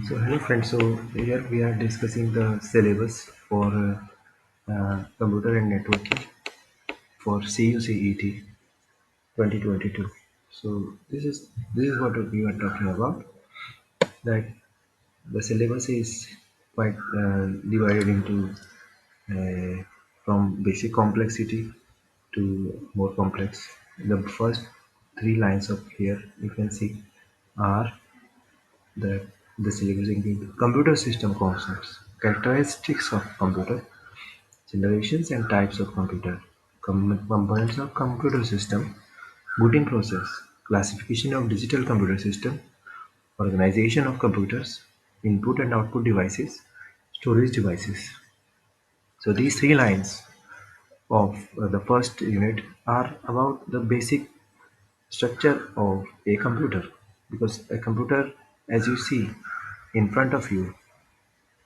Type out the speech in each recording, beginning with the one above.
So hello friends, so here we are discussing the syllabus for computer and networking for CUCET 2022. So this is what we are talking about. That the syllabus is quite divided into from basic complexity to more complex. The first three lines up here you can see are that the syllabus includes computer system concepts, characteristics of computer, generations and types of computer, components of computer system, booting process, classification of digital computer system, organization of computers, input and output devices, storage devices. So these three lines of the first unit are about the basic structure of a computer, because a computer, as you see in front of you,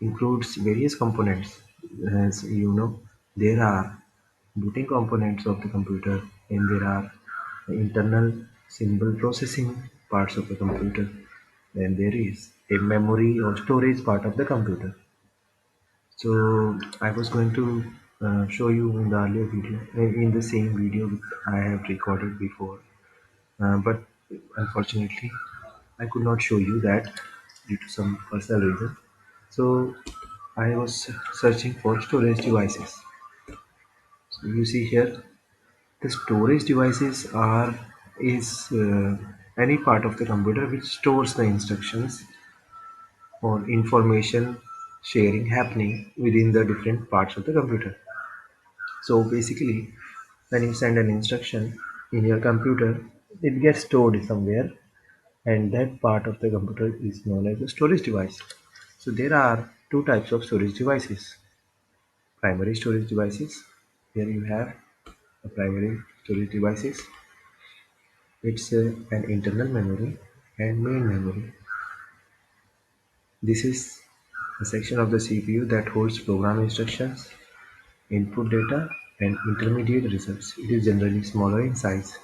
includes various components. As you know, there are booting components of the computer, and there are internal symbol processing parts of the computer, and there is a memory or storage part of the computer. So I was going to show you in the earlier video, in the same video which I have recorded before, but unfortunately I could not show you that due to some personal reason. So I was searching for storage devices. So you see here, the storage devices are is any part of the computer which stores the instructions or information sharing happening within the different parts of the computer. So basically, when you send an instruction in your computer, it gets stored somewhere, and that part of the computer is known as a storage device. So there are two types of storage devices: primary storage devices. Here you have the primary storage devices. It's an internal memory and main memory. This is a section of the CPU that holds program instructions, input data, and intermediate results. It is generally smaller in size.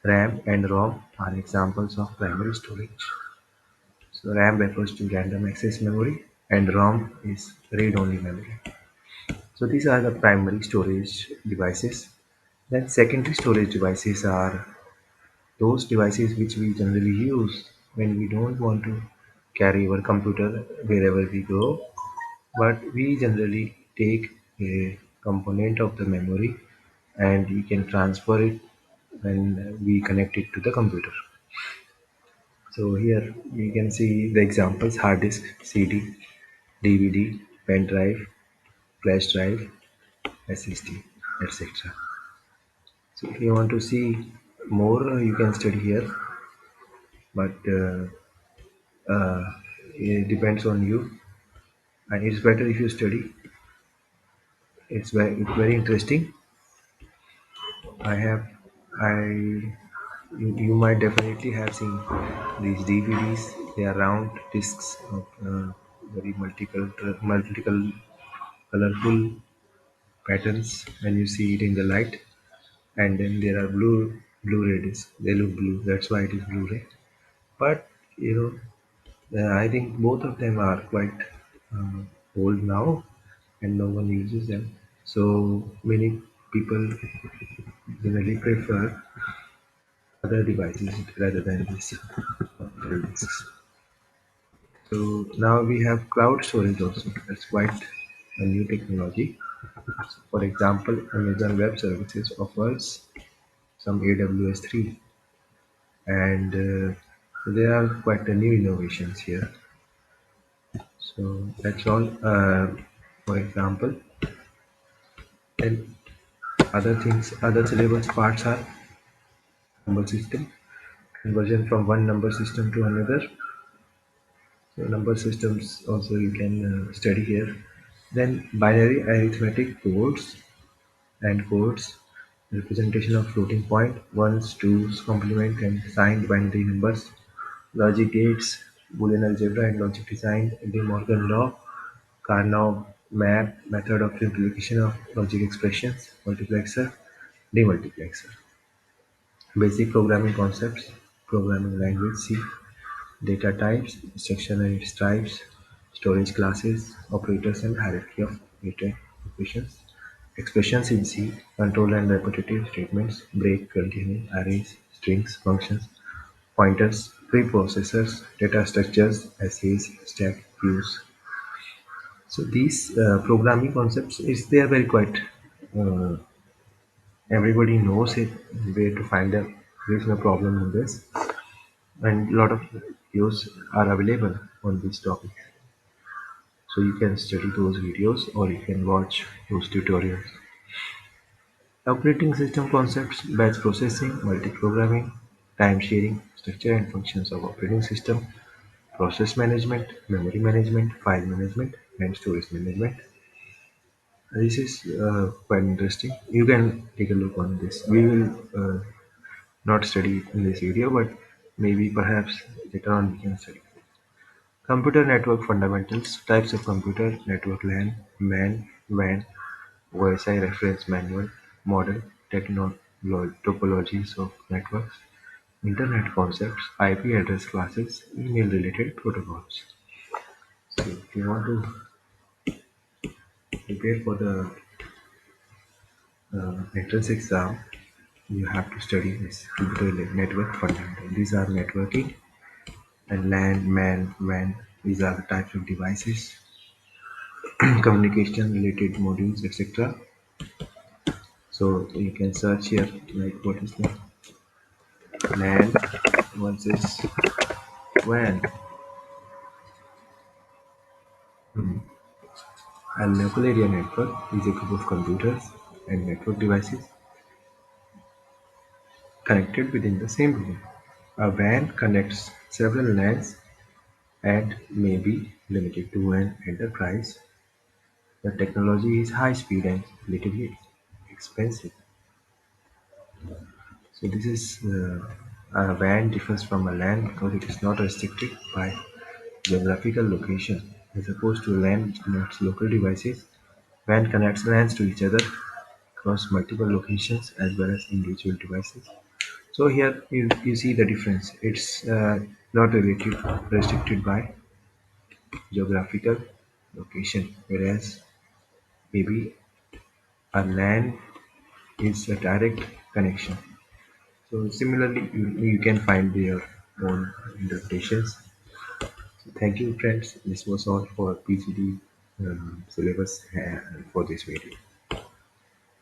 RAM and ROM are examples of primary storage. So RAM refers to random access memory and ROM is read-only memory. So these are the primary storage devices. Then secondary storage devices are those devices which we generally use when we don't want to carry our computer wherever we go, but we generally take a component of the memory and we can transfer it when we connect it to the computer. So here you can see the examples: hard disk, CD, DVD, pen drive, flash drive, SSD, etc. So if you want to see more, you can study here, but uh, it depends on you, and it's better if you study. It's very interesting. I have I you might definitely have seen these DVDs. They are round discs of very multiple colorful patterns when you see it in the light, and then there are Blu-ray discs. They look blue. That's why it is Blu-ray. But you know, I think both of them are quite uh, old now, and no one uses them. So many people generally prefer other devices rather than these discs. So now we have cloud storage also. That's quite a new technology. For example, Amazon Web Services offers some AWS 3, and there are quite a new innovations here. So that's all. For example, then other syllabus parts are number system, conversion from one number system to another. So number systems also you can study here. Then binary arithmetic codes and codes, representation of floating point, ones, twos, complement and signed binary numbers, logic gates, Boolean algebra and logic design, De Morgan law, Karnaugh map, method of replication of logic expressions, multiplexer, demultiplexer, basic programming concepts, programming language C, data types, instruction and its types, storage classes, operators and hierarchy of data operations, expressions in C, control and repetitive statements, break, continue, arrays, strings, functions, pointers, preprocessors, data structures, essays, stack, views. So these programming concepts is they are very quite uh, everybody knows it where to find them. There is no problem in this, and a lot of videos are available on this topic. So you can study those videos or you can watch those tutorials. Operating system concepts, batch processing, multi-programming, time sharing, structure and functions of operating system, process management, memory management, file management, and storage management. This is quite interesting. You can take a look on this. We will not study it in this video, but maybe perhaps later on we can study. Computer network fundamentals, types of computer network: LAN, MAN, WAN, OSI reference manual, model, topologies of networks, Internet concepts, IP address classes, email related protocols. So if you want to prepare for the entrance exam, you have to study this computer network fundamental. These are networking and LAN, MAN, WAN. These are the types of devices, communication related modules, etc. So you can search here like what is the LAN versus WAN. A local area network is a group of computers and network devices connected within the same room. A WAN connects several LANs and may be limited to an enterprise. The technology is high speed and relatively expensive. So this is a WAN differs from a LAN because it is not restricted by geographical location. As opposed to LAN which connects local devices, WAN connects LANs to each other across multiple locations as well as individual devices. So here you see the difference. It's not restricted by geographical location, whereas maybe a LAN is a direct connection. So similarly, you can find your own interpretations. So thank you, friends. This was all for PGD syllabus for this video.